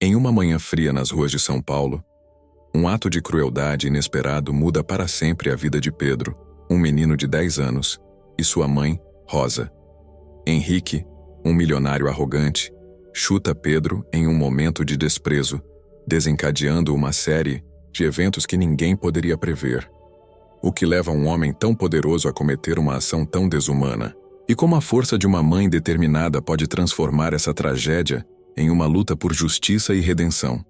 Em uma manhã fria nas ruas de São Paulo, um ato de crueldade inesperado muda para sempre a vida de Pedro, um menino de 10 anos, e sua mãe, Rosa. Henrique, um milionário arrogante, chuta Pedro em um momento de desprezo, desencadeando uma série de eventos que ninguém poderia prever. O que leva um homem tão poderoso a cometer uma ação tão desumana? E como a força de uma mãe determinada pode transformar essa tragédia em uma luta por justiça e redenção?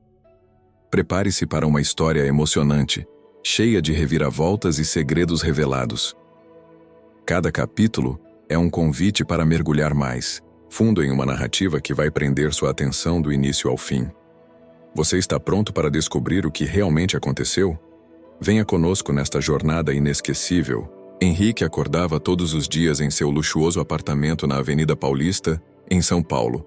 Prepare-se para uma história emocionante, cheia de reviravoltas e segredos revelados. Cada capítulo é um convite para mergulhar mais fundo em uma narrativa que vai prender sua atenção do início ao fim. Você está pronto para descobrir o que realmente aconteceu? Venha conosco nesta jornada inesquecível. Henrique acordava todos os dias em seu luxuoso apartamento na Avenida Paulista, em São Paulo.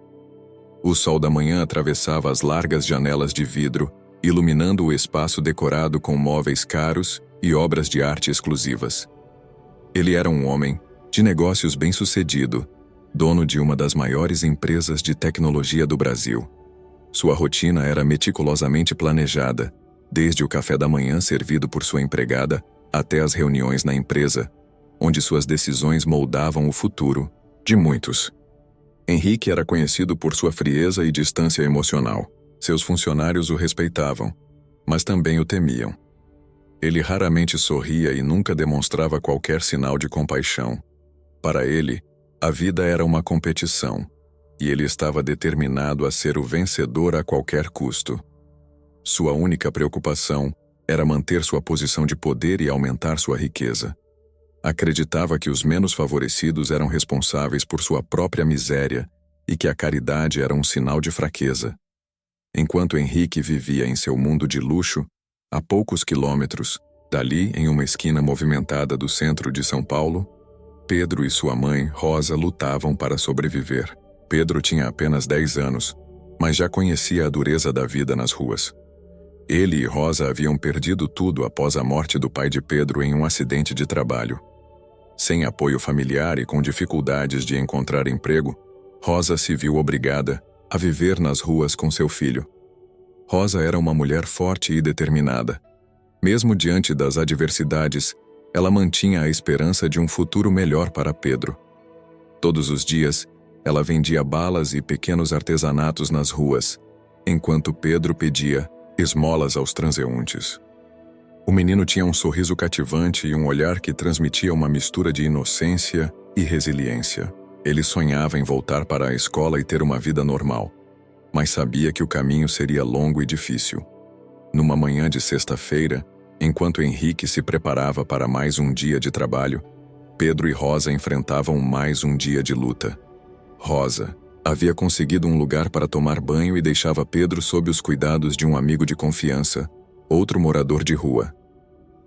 O sol da manhã atravessava as largas janelas de vidro, iluminando o espaço decorado com móveis caros e obras de arte exclusivas. Ele era um homem de negócios bem-sucedido, dono de uma das maiores empresas de tecnologia do Brasil. Sua rotina era meticulosamente planejada, desde o café da manhã servido por sua empregada até as reuniões na empresa, onde suas decisões moldavam o futuro de muitos. Henrique era conhecido por sua frieza e distância emocional. Seus funcionários o respeitavam, mas também o temiam. Ele raramente sorria e nunca demonstrava qualquer sinal de compaixão. Para ele, a vida era uma competição, e ele estava determinado a ser o vencedor a qualquer custo. Sua única preocupação era manter sua posição de poder e aumentar sua riqueza. Acreditava que os menos favorecidos eram responsáveis por sua própria miséria e que a caridade era um sinal de fraqueza. Enquanto Henrique vivia em seu mundo de luxo, a poucos quilômetros, dali em uma esquina movimentada do centro de São Paulo, Pedro e sua mãe, Rosa, lutavam para sobreviver. Pedro tinha apenas 10 anos, mas já conhecia a dureza da vida nas ruas. Ele e Rosa haviam perdido tudo após a morte do pai de Pedro em um acidente de trabalho. Sem apoio familiar e com dificuldades de encontrar emprego, Rosa se viu obrigada a viver nas ruas com seu filho. Rosa era uma mulher forte e determinada. Mesmo diante das adversidades, ela mantinha a esperança de um futuro melhor para Pedro. Todos os dias, ela vendia balas e pequenos artesanatos nas ruas, enquanto Pedro pedia esmolas aos transeuntes. O menino tinha um sorriso cativante e um olhar que transmitia uma mistura de inocência e resiliência. Ele sonhava em voltar para a escola e ter uma vida normal, mas sabia que o caminho seria longo e difícil. Numa manhã de sexta-feira, enquanto Henrique se preparava para mais um dia de trabalho, Pedro e Rosa enfrentavam mais um dia de luta. Rosa havia conseguido um lugar para tomar banho e deixava Pedro sob os cuidados de um amigo de confiança, outro morador de rua.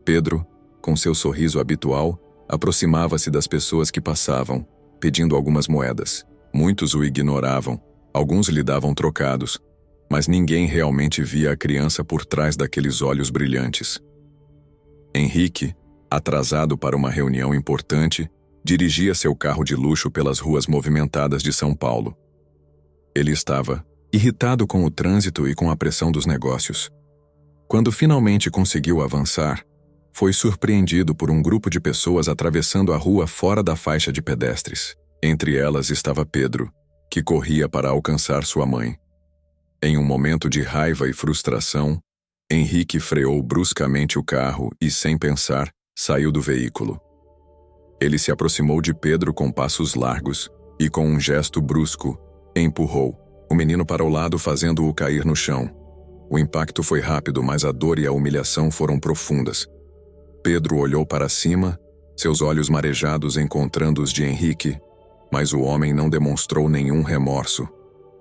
Pedro, com seu sorriso habitual, aproximava-se das pessoas que passavam, pedindo algumas moedas. Muitos o ignoravam, alguns lhe davam trocados, mas ninguém realmente via a criança por trás daqueles olhos brilhantes. Henrique, atrasado para uma reunião importante, dirigia seu carro de luxo pelas ruas movimentadas de São Paulo. Ele estava irritado com o trânsito e com a pressão dos negócios. Quando finalmente conseguiu avançar, foi surpreendido por um grupo de pessoas atravessando a rua fora da faixa de pedestres. Entre elas estava Pedro, que corria para alcançar sua mãe. Em um momento de raiva e frustração, Henrique freou bruscamente o carro e, sem pensar, saiu do veículo. Ele se aproximou de Pedro com passos largos e, com um gesto brusco, empurrou o menino para o lado, fazendo-o cair no chão. O impacto foi rápido, mas a dor e a humilhação foram profundas. Pedro olhou para cima, seus olhos marejados encontrando os de Henrique, mas o homem não demonstrou nenhum remorso.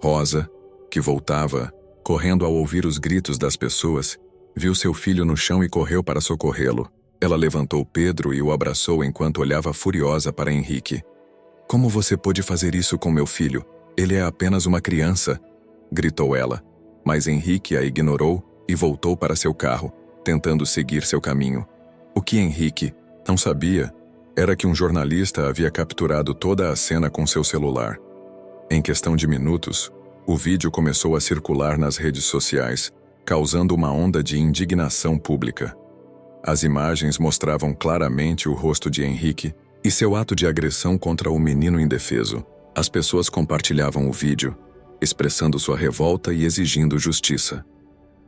Rosa, que voltava, correndo ao ouvir os gritos das pessoas, viu seu filho no chão e correu para socorrê-lo. Ela levantou Pedro e o abraçou enquanto olhava furiosa para Henrique. "Como você pôde fazer isso com meu filho? Ele é apenas uma criança", gritou ela. Mas Henrique a ignorou e voltou para seu carro, tentando seguir seu caminho. O que Henrique não sabia era que um jornalista havia capturado toda a cena com seu celular. Em questão de minutos, O vídeo começou a circular nas redes sociais, causando uma onda de indignação pública. As imagens mostravam claramente o rosto de Henrique e seu ato de agressão contra o menino indefeso. As pessoas compartilhavam o vídeo, expressando sua revolta e exigindo justiça.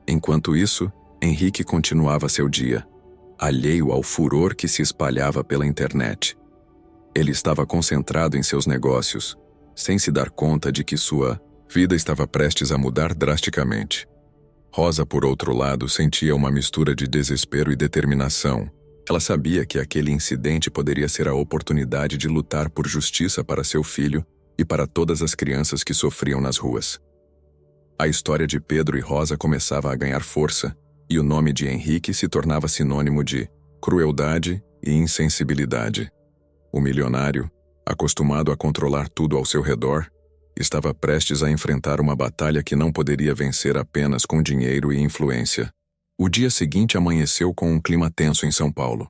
Enquanto isso, Henrique continuava seu dia, alheio ao furor que se espalhava pela internet. Ele estava concentrado em seus negócios, sem se dar conta de que sua vida estava prestes a mudar drasticamente. Rosa, por outro lado, sentia uma mistura de desespero e determinação. Ela sabia que aquele incidente poderia ser a oportunidade de lutar por justiça para seu filho e para todas as crianças que sofriam nas ruas. A história de Pedro e Rosa começava a ganhar força, e o nome de Henrique se tornava sinônimo de crueldade e insensibilidade. O milionário, acostumado a controlar tudo ao seu redor, estava prestes a enfrentar uma batalha que não poderia vencer apenas com dinheiro e influência. O dia seguinte amanheceu com um clima tenso em São Paulo.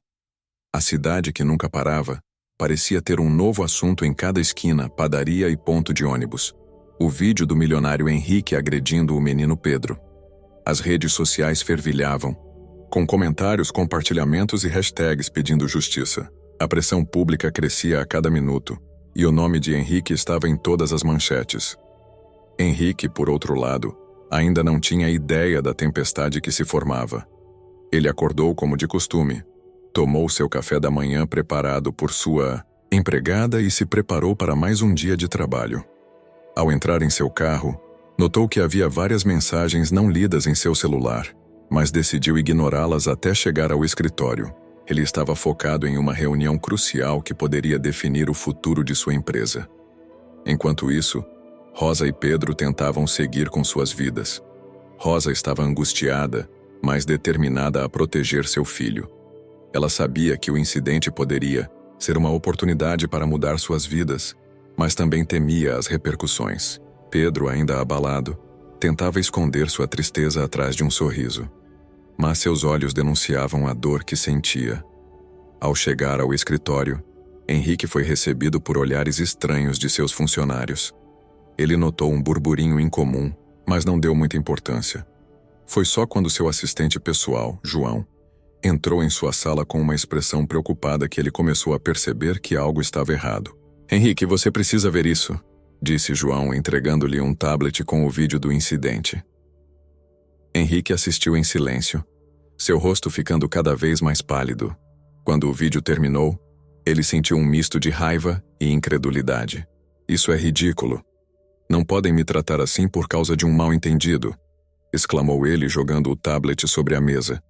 A cidade, que nunca parava, parecia ter um novo assunto em cada esquina, padaria e ponto de ônibus. O vídeo do milionário Henrique agredindo o menino Pedro. As redes sociais fervilhavam, com comentários, compartilhamentos e hashtags pedindo justiça. A pressão pública crescia a cada minuto, e o nome de Henrique estava em todas as manchetes. Henrique, por outro lado, ainda não tinha ideia da tempestade que se formava. Ele acordou como de costume, tomou seu café da manhã preparado por sua empregada e se preparou para mais um dia de trabalho. Ao entrar em seu carro, notou que havia várias mensagens não lidas em seu celular, mas decidiu ignorá-las até chegar ao escritório. Ele estava focado em uma reunião crucial que poderia definir o futuro de sua empresa. Enquanto isso, Rosa e Pedro tentavam seguir com suas vidas. Rosa estava angustiada, mas determinada a proteger seu filho. Ela sabia que o incidente poderia ser uma oportunidade para mudar suas vidas, mas também temia as repercussões. Pedro, ainda abalado, tentava esconder sua tristeza atrás de um sorriso. Mas seus olhos denunciavam a dor que sentia. Ao chegar ao escritório, Henrique foi recebido por olhares estranhos de seus funcionários. Ele notou um burburinho incomum, mas não deu muita importância. Foi só quando seu assistente pessoal, João, entrou em sua sala com uma expressão preocupada que ele começou a perceber que algo estava errado. "Henrique, você precisa ver isso", disse João, entregando-lhe um tablet com o vídeo do incidente. Henrique assistiu em silêncio, seu rosto ficando cada vez mais pálido. Quando o vídeo terminou, ele sentiu um misto de raiva e incredulidade. "Isso é ridículo. Não podem me tratar assim por causa de um mal-entendido", exclamou ele, jogando o tablet sobre a mesa.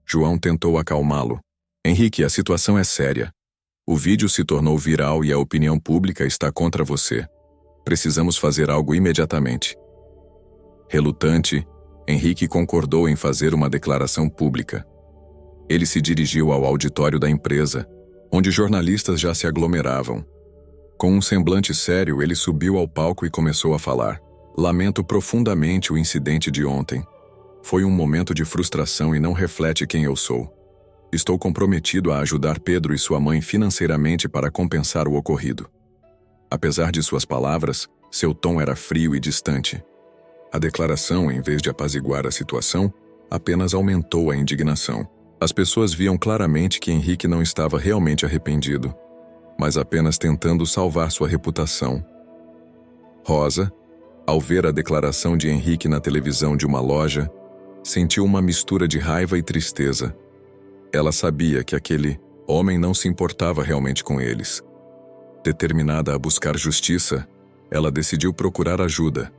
João tentou acalmá-lo. "Henrique, a situação é séria. O vídeo se tornou viral e a opinião pública está contra você. Precisamos fazer algo imediatamente." Relutante, Henrique concordou em fazer uma declaração pública. Ele se dirigiu ao auditório da empresa, onde jornalistas já se aglomeravam. Com um semblante sério, ele subiu ao palco e começou a falar. "Lamento profundamente o incidente de ontem. Foi um momento de frustração e não reflete quem eu sou. Estou comprometido a ajudar Pedro e sua mãe financeiramente para compensar o ocorrido." Apesar de suas palavras, seu tom era frio e distante. A declaração, em vez de apaziguar a situação, apenas aumentou a indignação. As pessoas viam claramente que Henrique não estava realmente arrependido, mas apenas tentando salvar sua reputação. Rosa, ao ver a declaração de Henrique na televisão de uma loja, sentiu uma mistura de raiva e tristeza. Ela sabia que aquele homem não se importava realmente com eles. Determinada a buscar justiça, ela decidiu procurar ajuda.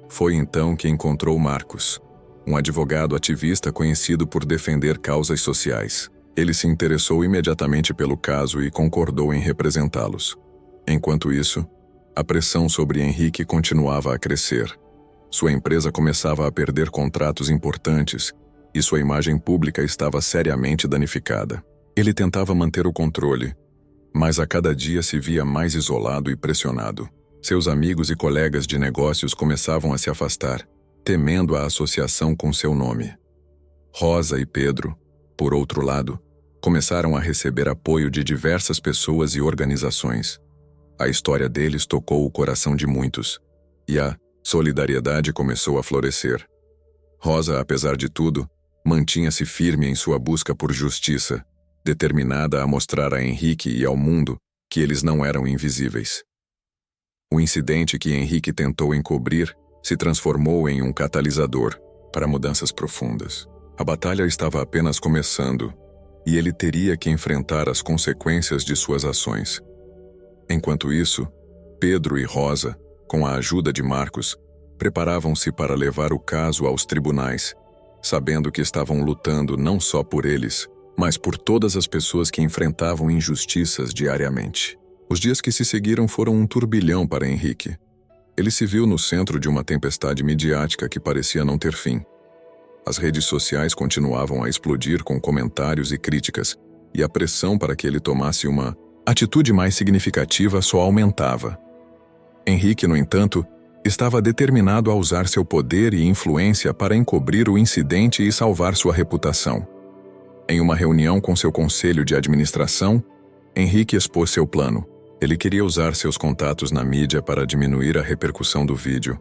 Foi então que encontrou Marcos, um advogado ativista conhecido por defender causas sociais. Ele se interessou imediatamente pelo caso e concordou em representá-los. Enquanto isso, a pressão sobre Henrique continuava a crescer. Sua empresa começava a perder contratos importantes e sua imagem pública estava seriamente danificada. Ele tentava manter o controle, mas a cada dia se via mais isolado e pressionado. Seus amigos e colegas de negócios começavam a se afastar, temendo a associação com seu nome. Rosa e Pedro, por outro lado, começaram a receber apoio de diversas pessoas e organizações. A história deles tocou o coração de muitos, e a Solidariedade começou a florescer. Rosa, apesar de tudo, mantinha-se firme em sua busca por justiça, determinada a mostrar a Henrique e ao mundo que eles não eram invisíveis. O incidente que Henrique tentou encobrir se transformou em um catalisador para mudanças profundas. A batalha estava apenas começando, e ele teria que enfrentar as consequências de suas ações. Enquanto isso, Pedro e Rosa, com a ajuda de Marcos, preparavam-se para levar o caso aos tribunais, sabendo que estavam lutando não só por eles, mas por todas as pessoas que enfrentavam injustiças diariamente. Os dias que se seguiram foram um turbilhão para Henrique. Ele se viu no centro de uma tempestade midiática que parecia não ter fim. As redes sociais continuavam a explodir com comentários e críticas, e a pressão para que ele tomasse uma atitude mais significativa só aumentava. Henrique, no entanto, estava determinado a usar seu poder e influência para encobrir o incidente e salvar sua reputação. Em uma reunião com seu conselho de administração, Henrique expôs seu plano. Ele queria usar seus contatos na mídia para diminuir a repercussão do vídeo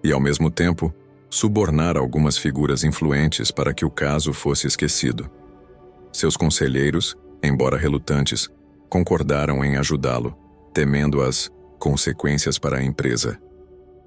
e, ao mesmo tempo, subornar algumas figuras influentes para que o caso fosse esquecido. Seus conselheiros, embora relutantes, concordaram em ajudá-lo, temendo as consequências para a empresa.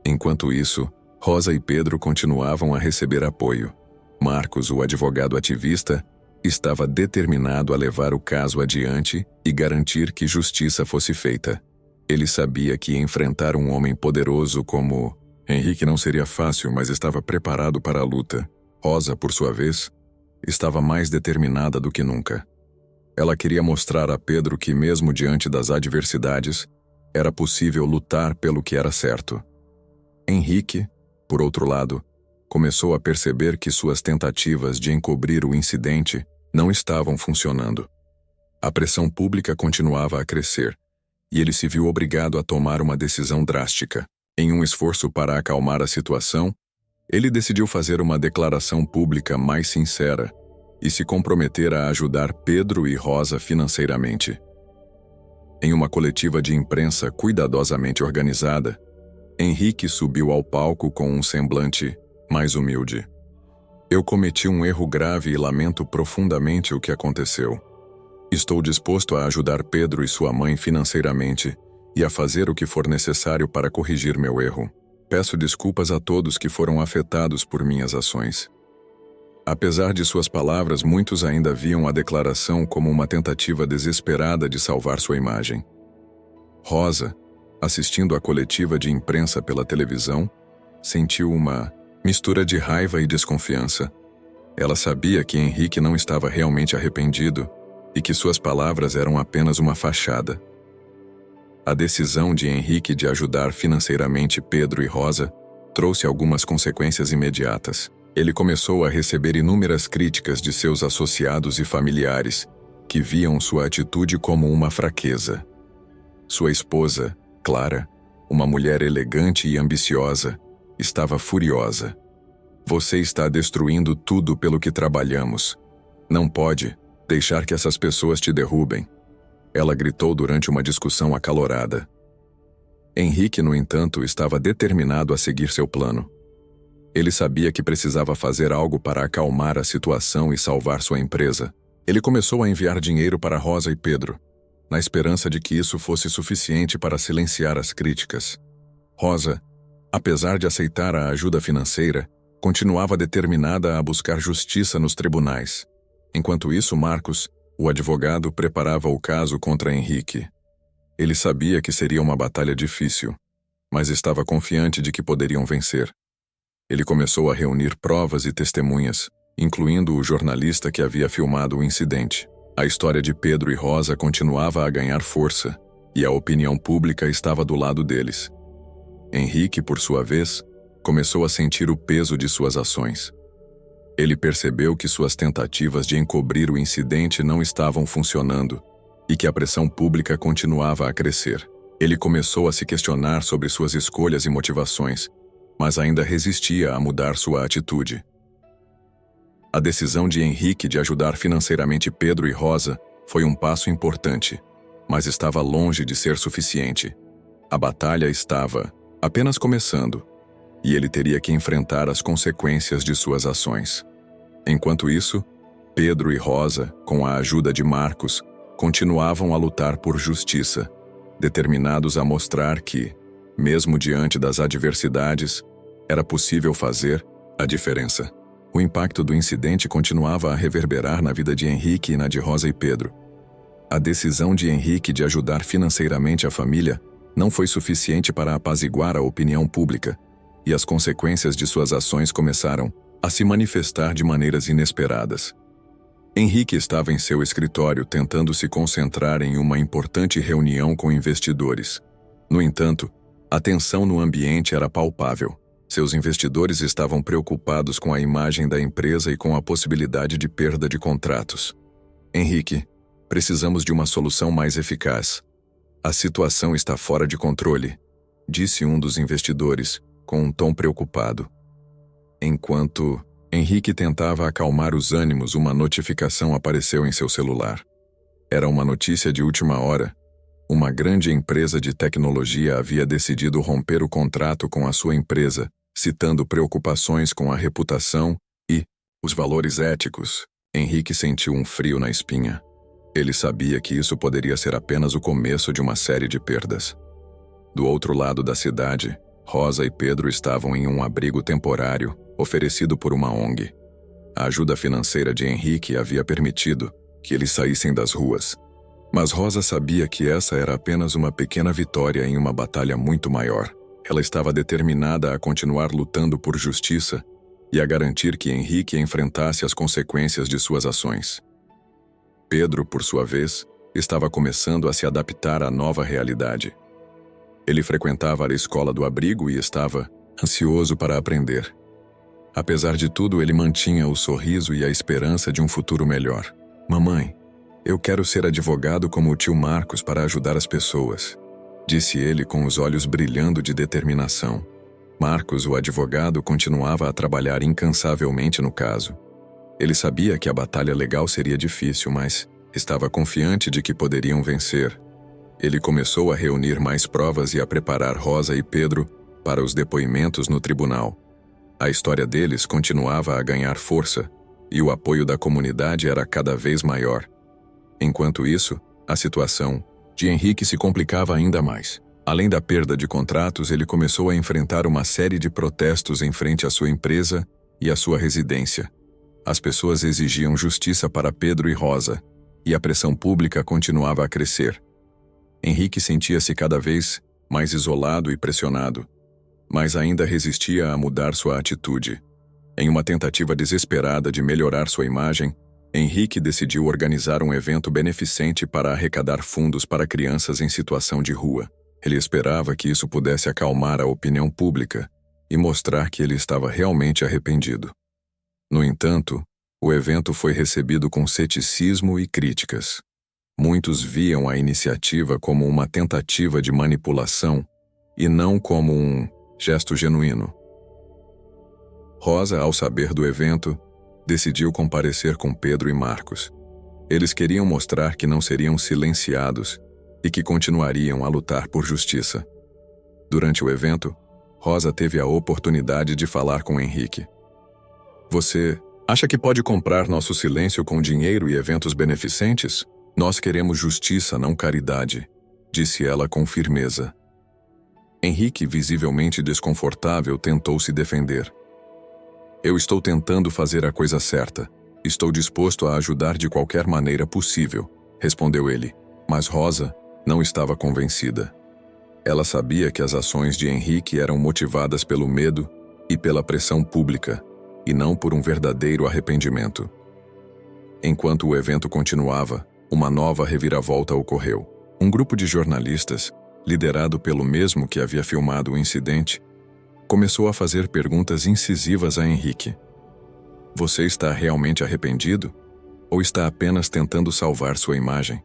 Enquanto isso, Rosa e Pedro continuavam a receber apoio. Marcos, o advogado ativista, estava determinado a levar o caso adiante e garantir que justiça fosse feita. Ele sabia que enfrentar um homem poderoso como Henrique não seria fácil, mas estava preparado para a luta. Rosa, por sua vez, estava mais determinada do que nunca. Ela queria mostrar a Pedro que, mesmo diante das adversidades, era possível lutar pelo que era certo. Henrique, por outro lado, começou a perceber que suas tentativas de encobrir o incidente não estavam funcionando. A pressão pública continuava a crescer, e ele se viu obrigado a tomar uma decisão drástica. Em um esforço para acalmar a situação, ele decidiu fazer uma declaração pública mais sincera e se comprometer a ajudar Pedro e Rosa financeiramente. Em uma coletiva de imprensa cuidadosamente organizada, Henrique subiu ao palco com um semblante mais humilde. Eu cometi um erro grave e lamento profundamente o que aconteceu. Estou disposto a ajudar Pedro e sua mãe financeiramente e a fazer o que for necessário para corrigir meu erro. Peço desculpas a todos que foram afetados por minhas ações. Apesar de suas palavras, muitos ainda viam a declaração como uma tentativa desesperada de salvar sua imagem. Rosa, assistindo à coletiva de imprensa pela televisão, sentiu uma mistura de raiva e desconfiança. Ela sabia que Henrique não estava realmente arrependido e que suas palavras eram apenas uma fachada. A decisão de Henrique de ajudar financeiramente Pedro e Rosa trouxe algumas consequências imediatas. Ele começou a receber inúmeras críticas de seus associados e familiares, que viam sua atitude como uma fraqueza. Sua esposa, Clara, uma mulher elegante e ambiciosa, estava furiosa. Você está destruindo tudo pelo que trabalhamos. Não pode deixar que essas pessoas te derrubem. Ela gritou durante uma discussão acalorada. Henrique, no entanto, estava determinado a seguir seu plano. Ele sabia que precisava fazer algo para acalmar a situação e salvar sua empresa. Ele começou a enviar dinheiro para Rosa e Pedro, na esperança de que isso fosse suficiente para silenciar as críticas. Rosa, apesar de aceitar a ajuda financeira, continuava determinada a buscar justiça nos tribunais. Enquanto isso, Marcos, o advogado, preparava o caso contra Henrique. Ele sabia que seria uma batalha difícil, mas estava confiante de que poderiam vencer. Ele começou a reunir provas e testemunhas, incluindo o jornalista que havia filmado o incidente. A história de Pedro e Rosa continuava a ganhar força, e a opinião pública estava do lado deles. Henrique, por sua vez, começou a sentir o peso de suas ações. Ele percebeu que suas tentativas de encobrir o incidente não estavam funcionando e que a pressão pública continuava a crescer. Ele começou a se questionar sobre suas escolhas e motivações, mas ainda resistia a mudar sua atitude. A decisão de Henrique de ajudar financeiramente Pedro e Rosa foi um passo importante, mas estava longe de ser suficiente. A batalha estava apenas começando. e ele teria que enfrentar as consequências de suas ações. Enquanto isso, Pedro e Rosa, com a ajuda de Marcos, continuavam a lutar por justiça, determinados a mostrar que, mesmo diante das adversidades, era possível fazer a diferença. O impacto do incidente continuava a reverberar na vida de Henrique e na de Rosa e Pedro. A decisão de Henrique de ajudar financeiramente a família não foi suficiente para apaziguar a opinião pública, e as consequências de suas ações começaram a se manifestar de maneiras inesperadas. Henrique estava em seu escritório tentando se concentrar em uma importante reunião com investidores. No entanto, a tensão no ambiente era palpável. Seus investidores estavam preocupados com a imagem da empresa e com a possibilidade de perda de contratos. Henrique, precisamos de uma solução mais eficaz. A situação está fora de controle, disse um dos investidores, com um tom preocupado. Enquanto Henrique tentava acalmar os ânimos, uma notificação apareceu em seu celular. Era uma notícia de última hora. Uma grande empresa de tecnologia havia decidido romper o contrato com a sua empresa, citando preocupações com a reputação e os valores éticos. Henrique sentiu um frio na espinha. Ele sabia que isso poderia ser apenas o começo de uma série de perdas. Do outro lado da cidade, Rosa e Pedro estavam em um abrigo temporário, oferecido por uma ONG. A ajuda financeira de Henrique havia permitido que eles saíssem das ruas. Mas Rosa sabia que essa era apenas uma pequena vitória em uma batalha muito maior. Ela estava determinada a continuar lutando por justiça e a garantir que Henrique enfrentasse as consequências de suas ações. Pedro, por sua vez, estava começando a se adaptar à nova realidade. Ele frequentava a escola do abrigo e estava ansioso para aprender. Apesar de tudo, ele mantinha o sorriso e a esperança de um futuro melhor. "Mamãe, eu quero ser advogado como o tio Marcos para ajudar as pessoas", disse ele com os olhos brilhando de determinação. Marcos, o advogado, continuava a trabalhar incansavelmente no caso. Ele sabia que a batalha legal seria difícil, mas estava confiante de que poderiam vencer. Ele começou a reunir mais provas e a preparar Rosa e Pedro para os depoimentos no tribunal. A história deles continuava a ganhar força, e o apoio da comunidade era cada vez maior. Enquanto isso, a situação de Henrique se complicava ainda mais. Além da perda de contratos, ele começou a enfrentar uma série de protestos em frente à sua empresa e à sua residência. As pessoas exigiam justiça para Pedro e Rosa, e a pressão pública continuava a crescer. Henrique sentia-se cada vez mais isolado e pressionado, mas ainda resistia a mudar sua atitude. Em uma tentativa desesperada de melhorar sua imagem, Henrique decidiu organizar um evento beneficente para arrecadar fundos para crianças em situação de rua. Ele esperava que isso pudesse acalmar a opinião pública e mostrar que ele estava realmente arrependido. No entanto, o evento foi recebido com ceticismo e críticas. Muitos viam a iniciativa como uma tentativa de manipulação e não como um gesto genuíno. Rosa, ao saber do evento, decidiu comparecer com Pedro e Marcos. Eles queriam mostrar que não seriam silenciados e que continuariam a lutar por justiça. Durante o evento, Rosa teve a oportunidade de falar com Henrique. "Você acha que pode comprar nosso silêncio com dinheiro e eventos beneficentes? Nós queremos justiça, não caridade", disse ela com firmeza. Henrique, visivelmente desconfortável, tentou se defender. "Eu estou tentando fazer a coisa certa. Estou disposto a ajudar de qualquer maneira possível", respondeu ele. Mas Rosa não estava convencida. Ela sabia que as ações de Henrique eram motivadas pelo medo e pela pressão pública, e não por um verdadeiro arrependimento. Enquanto o evento continuava, uma nova reviravolta ocorreu. Um grupo de jornalistas, liderado pelo mesmo que havia filmado o incidente, começou a fazer perguntas incisivas a Henrique. "Você está realmente arrependido? Ou está apenas tentando salvar sua imagem?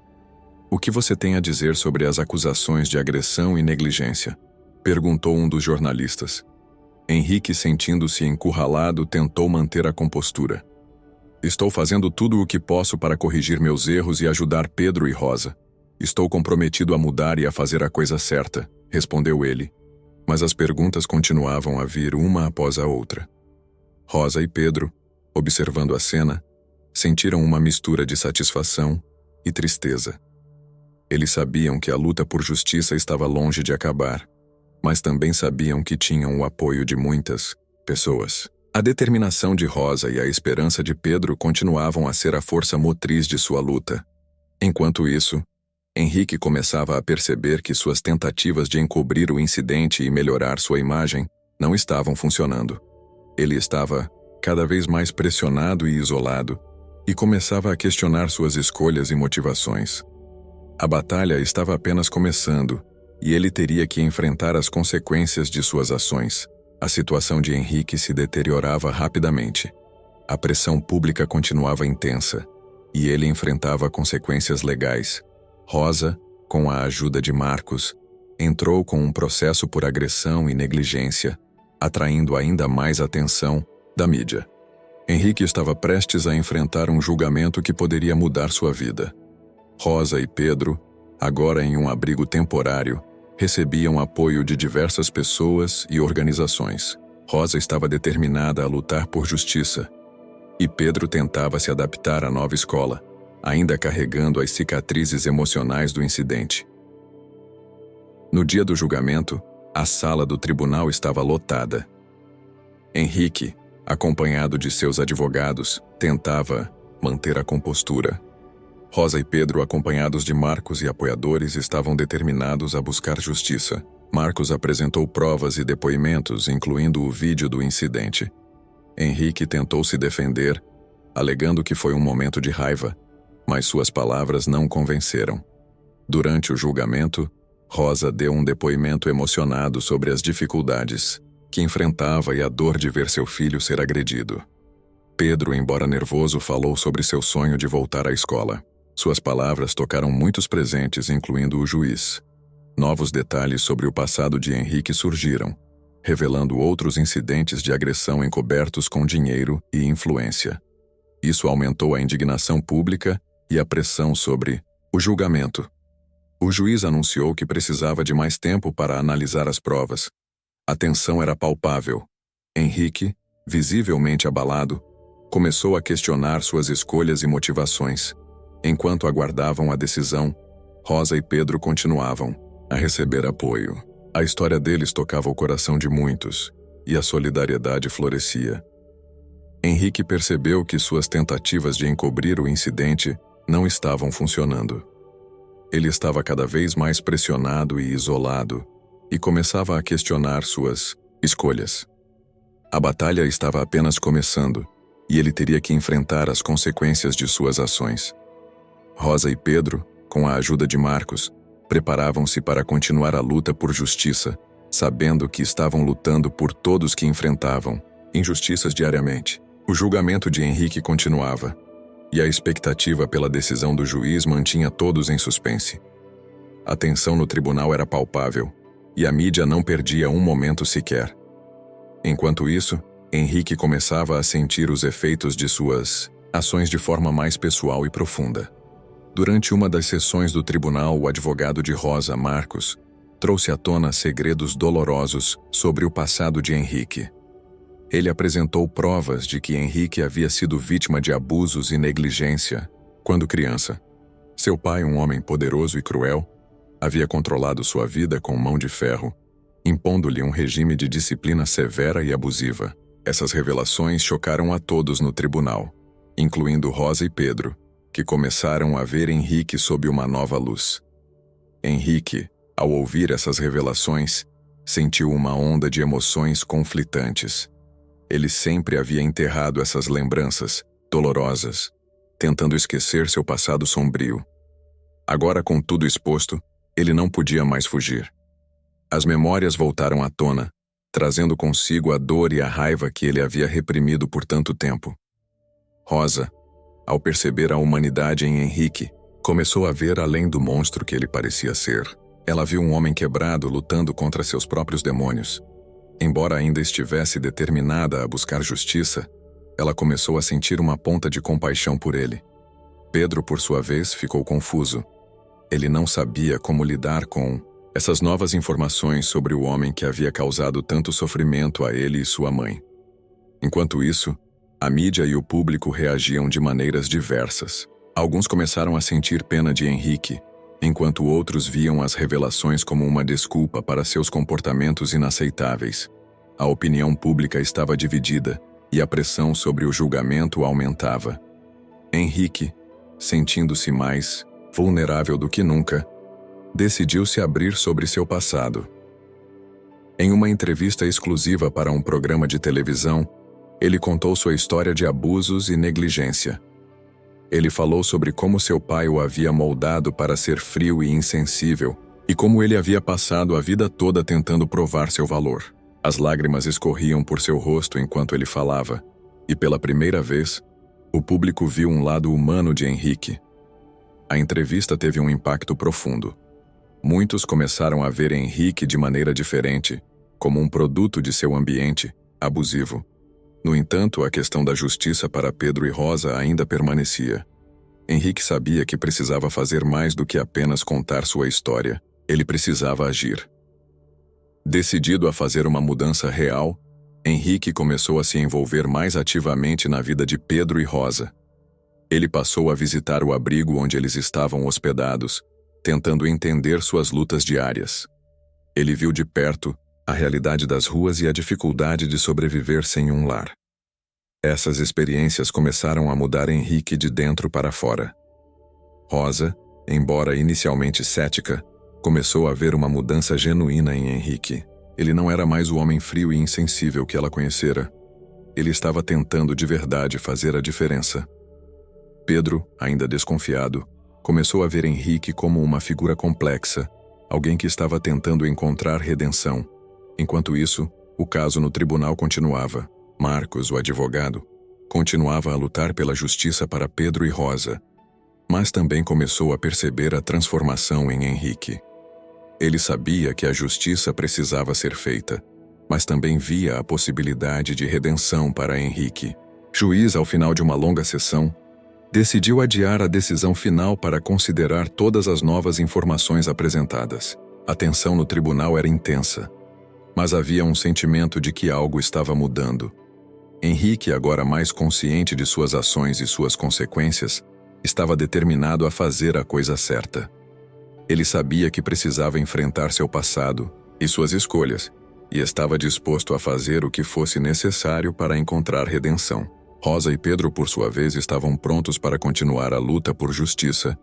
O que você tem a dizer sobre as acusações de agressão e negligência?", perguntou um dos jornalistas. Henrique, sentindo-se encurralado, tentou manter a compostura. "Estou fazendo tudo o que posso para corrigir meus erros e ajudar Pedro e Rosa. Estou comprometido a mudar e a fazer a coisa certa", respondeu ele. Mas as perguntas continuavam a vir uma após a outra. Rosa e Pedro, observando a cena, sentiram uma mistura de satisfação e tristeza. Eles sabiam que a luta por justiça estava longe de acabar, mas também sabiam que tinham o apoio de muitas pessoas. A determinação de Rosa e a esperança de Pedro continuavam a ser a força motriz de sua luta. Enquanto isso, Henrique começava a perceber que suas tentativas de encobrir o incidente e melhorar sua imagem não estavam funcionando. Ele estava cada vez mais pressionado e isolado, e começava a questionar suas escolhas e motivações. A batalha estava apenas começando, e ele teria que enfrentar as consequências de suas ações. A situação de Henrique se deteriorava rapidamente. A pressão pública continuava intensa, e ele enfrentava consequências legais. Rosa, com a ajuda de Marcos, entrou com um processo por agressão e negligência, atraindo ainda mais atenção da mídia. Henrique estava prestes a enfrentar um julgamento que poderia mudar sua vida. Rosa e Pedro, agora em um abrigo temporário, recebiam apoio de diversas pessoas e organizações. Rosa estava determinada a lutar por justiça, e Pedro tentava se adaptar à nova escola, ainda carregando as cicatrizes emocionais do incidente. No dia do julgamento, a sala do tribunal estava lotada. Henrique, acompanhado de seus advogados, tentava manter a compostura. Rosa e Pedro, acompanhados de Marcos e apoiadores, estavam determinados a buscar justiça. Marcos apresentou provas e depoimentos, incluindo o vídeo do incidente. Henrique tentou se defender, alegando que foi um momento de raiva, mas suas palavras não convenceram. Durante o julgamento, Rosa deu um depoimento emocionado sobre as dificuldades que enfrentava e a dor de ver seu filho ser agredido. Pedro, embora nervoso, falou sobre seu sonho de voltar à escola. Suas palavras tocaram muitos presentes, incluindo o juiz. Novos detalhes sobre o passado de Henrique surgiram, revelando outros incidentes de agressão encobertos com dinheiro e influência. Isso aumentou a indignação pública e a pressão sobre o julgamento. O juiz anunciou que precisava de mais tempo para analisar as provas. A tensão era palpável. Henrique, visivelmente abalado, começou a questionar suas escolhas e motivações. Enquanto aguardavam a decisão, Rosa e Pedro continuavam a receber apoio. A história deles tocava o coração de muitos, e a solidariedade florescia. Henrique percebeu que suas tentativas de encobrir o incidente não estavam funcionando. Ele estava cada vez mais pressionado e isolado, e começava a questionar suas escolhas. A batalha estava apenas começando, e ele teria que enfrentar as consequências de suas ações. Rosa e Pedro, com a ajuda de Marcos, preparavam-se para continuar a luta por justiça, sabendo que estavam lutando por todos que enfrentavam injustiças diariamente. O julgamento de Henrique continuava, e a expectativa pela decisão do juiz mantinha todos em suspense. A tensão no tribunal era palpável, e a mídia não perdia um momento sequer. Enquanto isso, Henrique começava a sentir os efeitos de suas ações de forma mais pessoal e profunda. Durante uma das sessões do tribunal, o advogado de Rosa, Marcos, trouxe à tona segredos dolorosos sobre o passado de Henrique. Ele apresentou provas de que Henrique havia sido vítima de abusos e negligência quando criança. Seu pai, um homem poderoso e cruel, havia controlado sua vida com mão de ferro, impondo-lhe um regime de disciplina severa e abusiva. Essas revelações chocaram a todos no tribunal, incluindo Rosa e Pedro, que começaram a ver Henrique sob uma nova luz. Henrique, ao ouvir essas revelações, sentiu uma onda de emoções conflitantes. Ele sempre havia enterrado essas lembranças dolorosas, tentando esquecer seu passado sombrio. Agora, com tudo exposto, ele não podia mais fugir. As memórias voltaram à tona, trazendo consigo a dor e a raiva que ele havia reprimido por tanto tempo. Rosa, ao perceber a humanidade em Henrique, começou a ver além do monstro que ele parecia ser. Ela viu um homem quebrado lutando contra seus próprios demônios. Embora ainda estivesse determinada a buscar justiça, ela começou a sentir uma ponta de compaixão por ele. Pedro, por sua vez, ficou confuso. Ele não sabia como lidar com Essas novas informações sobre o homem que havia causado tanto sofrimento a ele e sua mãe. Enquanto isso, a mídia e o público reagiam de maneiras diversas. Alguns começaram a sentir pena de Henrique, enquanto outros viam as revelações como uma desculpa para seus comportamentos inaceitáveis. A opinião pública estava dividida e a pressão sobre o julgamento aumentava. Henrique, sentindo-se mais vulnerável do que nunca, decidiu se abrir sobre seu passado. Em uma entrevista exclusiva para um programa de televisão, ele contou sua história de abusos e negligência. Ele falou sobre como seu pai o havia moldado para ser frio e insensível, e como ele havia passado a vida toda tentando provar seu valor. As lágrimas escorriam por seu rosto enquanto ele falava, e pela primeira vez, o público viu um lado humano de Henrique. A entrevista teve um impacto profundo. Muitos começaram a ver Henrique de maneira diferente, como um produto de seu ambiente abusivo. No entanto, a questão da justiça para Pedro e Rosa ainda permanecia. Henrique sabia que precisava fazer mais do que apenas contar sua história. Ele precisava agir. Decidido a fazer uma mudança real, Henrique começou a se envolver mais ativamente na vida de Pedro e Rosa. Ele passou a visitar o abrigo onde eles estavam hospedados, tentando entender suas lutas diárias. Ele viu de perto a realidade das ruas e a dificuldade de sobreviver sem um lar. Essas experiências começaram a mudar Henrique de dentro para fora. Rosa, embora inicialmente cética, começou a ver uma mudança genuína em Henrique. Ele não era mais o homem frio e insensível que ela conhecera. Ele estava tentando de verdade fazer a diferença. Pedro, ainda desconfiado, começou a ver Henrique como uma figura complexa, alguém que estava tentando encontrar redenção. Enquanto isso, o caso no tribunal continuava. Marcos, o advogado, continuava a lutar pela justiça para Pedro e Rosa, mas também começou a perceber a transformação em Henrique. Ele sabia que a justiça precisava ser feita, mas também via a possibilidade de redenção para Henrique. Juiz, ao final de uma longa sessão, decidiu adiar a decisão final para considerar todas as novas informações apresentadas. A tensão no tribunal era intensa, mas havia um sentimento de que algo estava mudando. Henrique, agora mais consciente de suas ações e suas consequências, estava determinado a fazer a coisa certa. Ele sabia que precisava enfrentar seu passado e suas escolhas, e estava disposto a fazer o que fosse necessário para encontrar redenção. Rosa e Pedro, por sua vez, estavam prontos para continuar a luta por justiça,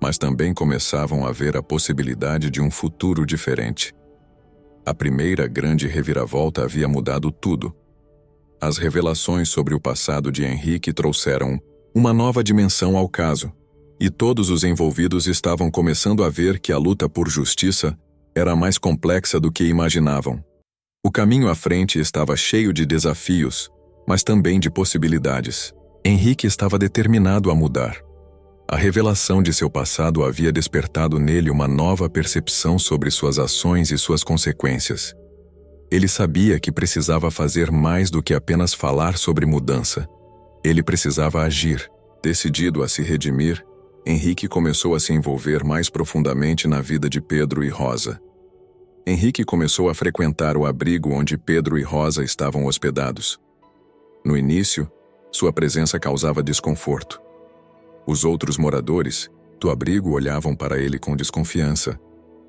mas também começavam a ver a possibilidade de um futuro diferente. A primeira grande reviravolta havia mudado tudo. As revelações sobre o passado de Henrique trouxeram uma nova dimensão ao caso, e todos os envolvidos estavam começando a ver que a luta por justiça era mais complexa do que imaginavam. O caminho à frente estava cheio de desafios, mas também de possibilidades. Henrique estava determinado a mudar. A revelação de seu passado havia despertado nele uma nova percepção sobre suas ações e suas consequências. Ele sabia que precisava fazer mais do que apenas falar sobre mudança. Ele precisava agir. Decidido a se redimir, Henrique começou a se envolver mais profundamente na vida de Pedro e Rosa. Henrique começou a frequentar o abrigo onde Pedro e Rosa estavam hospedados. No início, sua presença causava desconforto. Os outros moradores do abrigo olhavam para ele com desconfiança,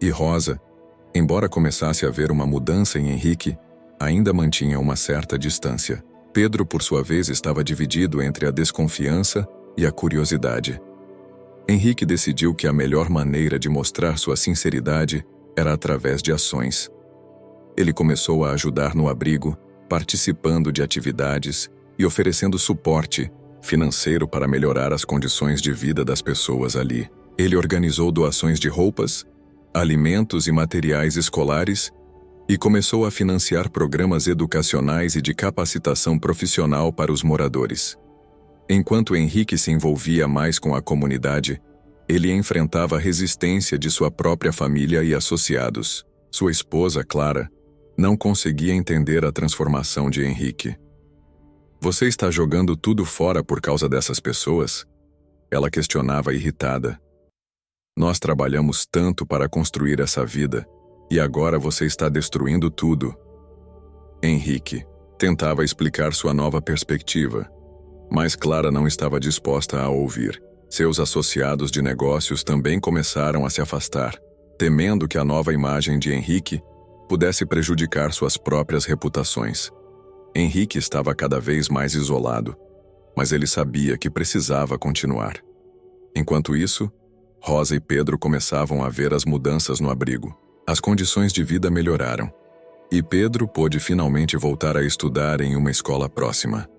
e Rosa, embora começasse a ver uma mudança em Henrique, ainda mantinha uma certa distância. Pedro, por sua vez, estava dividido entre a desconfiança e a curiosidade. Henrique decidiu que a melhor maneira de mostrar sua sinceridade era através de ações. Ele começou a ajudar no abrigo, participando de atividades e oferecendo suporte financeiro para melhorar as condições de vida das pessoas ali. Ele organizou doações de roupas, alimentos e materiais escolares e começou a financiar programas educacionais e de capacitação profissional para os moradores. Enquanto Henrique se envolvia mais com a comunidade, ele enfrentava a resistência de sua própria família e associados. Sua esposa, Clara, não conseguia entender a transformação de Henrique. "Você está jogando tudo fora por causa dessas pessoas?" Ela questionava irritada. "Nós trabalhamos tanto para construir essa vida, E agora você está destruindo tudo. Henrique tentava explicar sua nova perspectiva, mas Clara não estava disposta a ouvir. Seus associados de negócios também começaram a se afastar, temendo que a nova imagem de Henrique pudesse prejudicar suas próprias reputações. Henrique estava cada vez mais isolado, mas ele sabia que precisava continuar. Enquanto isso, Rosa e Pedro começavam a ver as mudanças no abrigo. As condições de vida melhoraram, e Pedro pôde finalmente voltar a estudar em uma escola próxima.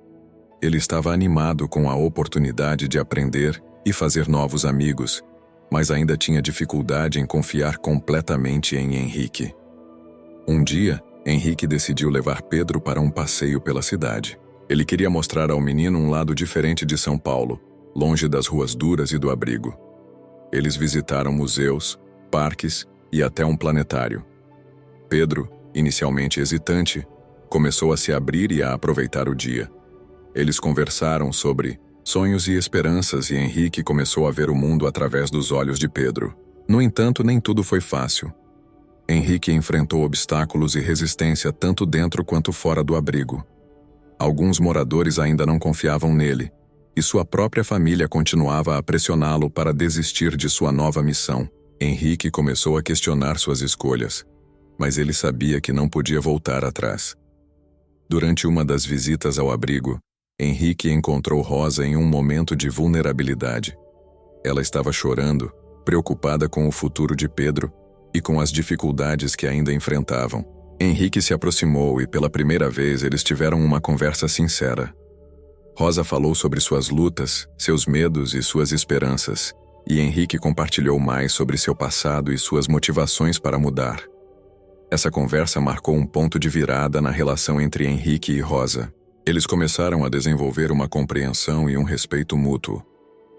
Ele estava animado com a oportunidade de aprender e fazer novos amigos, mas ainda tinha dificuldade em confiar completamente em Henrique. Um dia, Henrique decidiu levar Pedro para um passeio pela cidade. Ele queria mostrar ao menino um lado diferente de São Paulo, longe das ruas duras e do abrigo. Eles visitaram museus, parques e até um planetário. Pedro, inicialmente hesitante, começou a se abrir e a aproveitar o dia. Eles conversaram sobre sonhos e esperanças e Henrique começou a ver o mundo através dos olhos de Pedro. No entanto, nem tudo foi fácil. Henrique enfrentou obstáculos e resistência tanto dentro quanto fora do abrigo. Alguns moradores ainda não confiavam nele, e sua própria família continuava a pressioná-lo para desistir de sua nova missão. Henrique começou a questionar suas escolhas, mas ele sabia que não podia voltar atrás. Durante uma das visitas ao abrigo, Henrique encontrou Rosa em um momento de vulnerabilidade. Ela estava chorando, preocupada com o futuro de Pedro e com as dificuldades que ainda enfrentavam. Henrique se aproximou e pela primeira vez eles tiveram uma conversa sincera. Rosa falou sobre suas lutas, seus medos e suas esperanças, e Henrique compartilhou mais sobre seu passado e suas motivações para mudar. Essa conversa marcou um ponto de virada na relação entre Henrique e Rosa. Eles começaram a desenvolver uma compreensão e um respeito mútuo.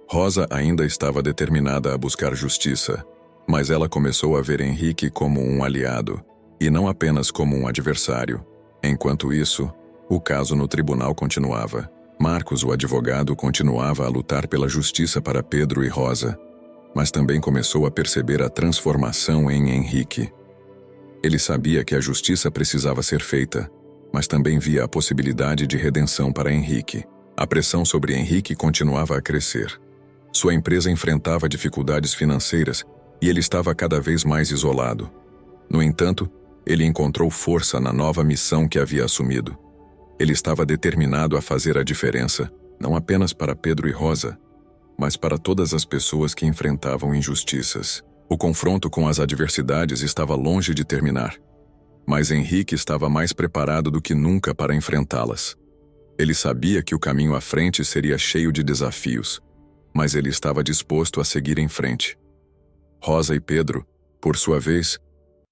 Rosa ainda estava determinada a buscar justiça, mas ela começou a ver Henrique como um aliado, e não apenas como um adversário. Enquanto isso, o caso no tribunal continuava. Marcos, o advogado, continuava a lutar pela justiça para Pedro e Rosa, mas também começou a perceber a transformação em Henrique. Ele sabia que a justiça precisava ser feita, mas também via a possibilidade de redenção para Henrique. A pressão sobre Henrique continuava a crescer. Sua empresa enfrentava dificuldades financeiras e ele estava cada vez mais isolado. No entanto, ele encontrou força na nova missão que havia assumido. Ele estava determinado a fazer a diferença, não apenas para Pedro e Rosa, mas para todas as pessoas que enfrentavam injustiças. O confronto com as adversidades estava longe de terminar, mas Henrique estava mais preparado do que nunca para enfrentá-las. Ele sabia que o caminho à frente seria cheio de desafios, mas ele estava disposto a seguir em frente. Rosa e Pedro, por sua vez,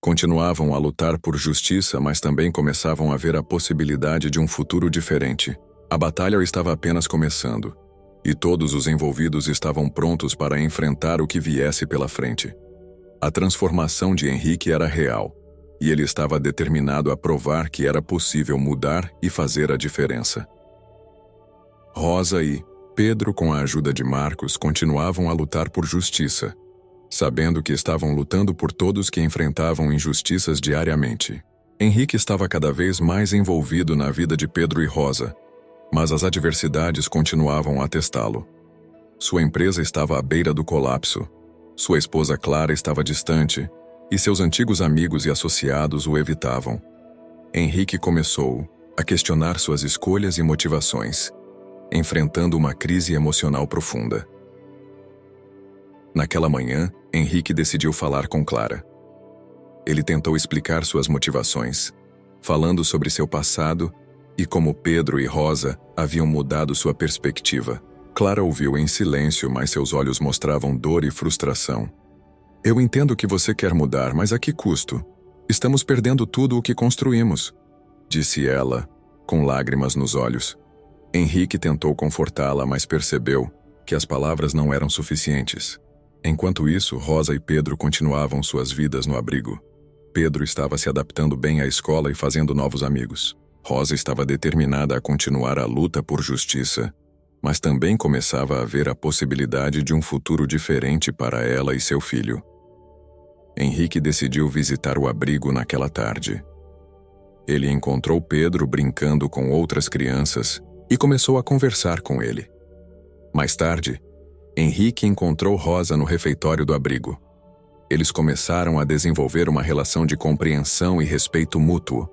continuavam a lutar por justiça, mas também começavam a ver a possibilidade de um futuro diferente. A batalha estava apenas começando, e todos os envolvidos estavam prontos para enfrentar o que viesse pela frente. A transformação de Henrique era real, e ele estava determinado a provar que era possível mudar e fazer a diferença. Rosa e Pedro, com a ajuda de Marcos, continuavam a lutar por justiça, sabendo que estavam lutando por todos que enfrentavam injustiças diariamente. Henrique estava cada vez mais envolvido na vida de Pedro e Rosa, mas as adversidades continuavam a testá-lo. Sua empresa estava à beira do colapso, sua esposa Clara estava distante, e seus antigos amigos e associados o evitavam. Henrique começou a questionar suas escolhas e motivações, enfrentando uma crise emocional profunda. Naquela manhã, Henrique decidiu falar com Clara. Ele tentou explicar suas motivações, falando sobre seu passado e como Pedro e Rosa haviam mudado sua perspectiva. Clara ouviu em silêncio, mas seus olhos mostravam dor e frustração. "Eu entendo que você quer mudar, mas a que custo? Estamos perdendo tudo o que construímos", disse ela, com lágrimas nos olhos. Henrique tentou confortá-la, mas percebeu que as palavras não eram suficientes. Enquanto isso, Rosa e Pedro continuavam suas vidas no abrigo. Pedro estava se adaptando bem à escola e fazendo novos amigos. Rosa estava determinada a continuar a luta por justiça, mas também começava a ver a possibilidade de um futuro diferente para ela e seu filho. Henrique decidiu visitar o abrigo naquela tarde. Ele encontrou Pedro brincando com outras crianças e começou a conversar com ele. Mais tarde, Henrique encontrou Rosa no refeitório do abrigo. Eles começaram a desenvolver uma relação de compreensão e respeito mútuo.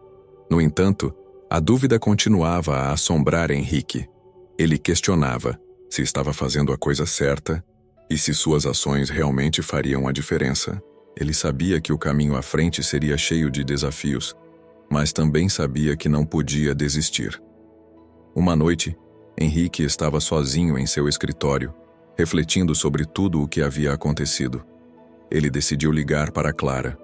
No entanto, a dúvida continuava a assombrar Henrique. Ele questionava se estava fazendo a coisa certa e se suas ações realmente fariam a diferença. Ele sabia que o caminho à frente seria cheio de desafios, mas também sabia que não podia desistir. Uma noite, Henrique estava sozinho em seu escritório, refletindo sobre tudo o que havia acontecido. Ele decidiu ligar para Clara.